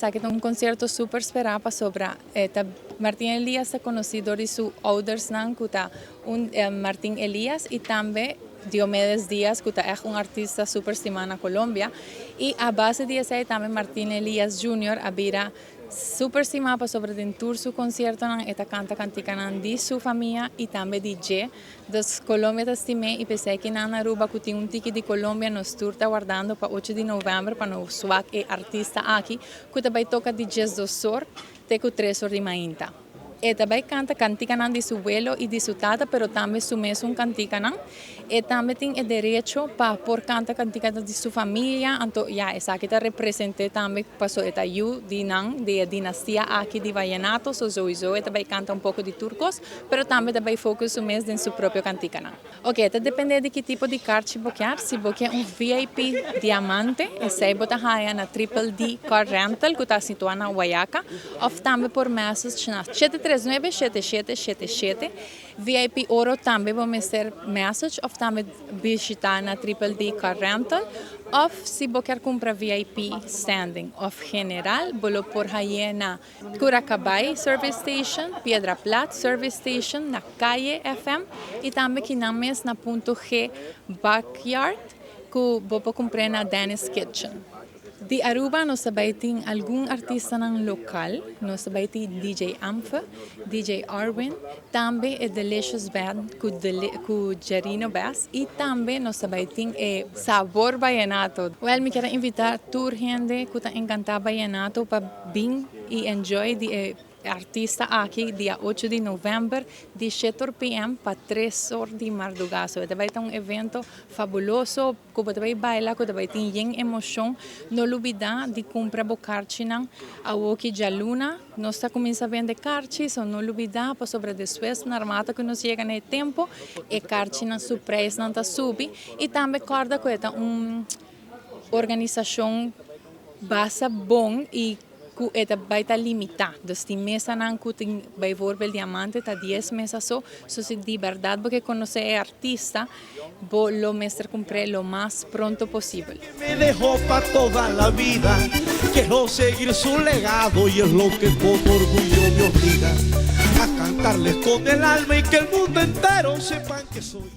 Säkert un concierto super esperado sobre Martín Elías é conhecido de su ouders nan kuta Martín Elías e também Diomedes Díaz kuta é artista super estimado na Colômbia e a base disso também Martín Elías Jr. abira super estimado sobre den tour su concierto nan eta canta cantica nan di su família e também DJ das Colômbia estimé e pensei que na Aruba kuti un tiki di Colômbia nos tour tá guardando para 8 de novembro para no swag e artista aqui kuta vai toca DJs do Sor teku 3 horas de mainta. E também canta cantica nan de su abuelo e de su tata, pero também su mesmo cantica nan. E também tem o direito para por canta cantica de su família, então essa aqui tá representa também passou eta yu de nan de dinastia aqui de vallenato, so sowieso e também canta pouco de turcos, pero também foca su mes em su próprio cantica nan. Ok, então depende de que tipo de carte boquear, se boquear VIP diamante, esse bota raia na Triple D Car Rental, que está situada na Guayaca, ou também por meses na 739-7777. VIP Oro também vamos ter message, ou também visitar na Triple D Car Rental, ou se você quer comprar VIP standing, ou general, bolo por aí na Curacabay Service Station, Piedra Plata Service Station, na Calle FM, e também que na mes na Punto G Backyard, que você comprar na Dennis Kitchen. De Aruba nós também tem algum artista local, nós também tem DJ Ampha, DJ Arwin, também é Delicious Band com Gerino Bass e também nós também tem Sabor Vallenato. Me quero invitar tour gente que está encantada Vallenato para vir e enjoy de artista aqui dia 8 de novembro de 7 p.m. para 3 horas de madrugada. Vai ter evento fabuloso, que vai bailar, que vai ter emoção. Não olvidar de comprar bocarte a Woki Jaluna. Nós está começando a vender cartes, não olvidar para sobre depois na armata que nos chega no tempo e carte na surpresa não está subi e também corda que é uma organização base bom e eta vai estar limitada. Desde mesa nan kuting vai volver diamante ta 10 meses so se de verdade porque conocer artista bo lo mester compre lo más pronto posible. Me dejó para toda la vida. Quiero seguir su legado y es lo que con orgullo me obliga a cantarles con el alma y que el mundo entero sepan que soy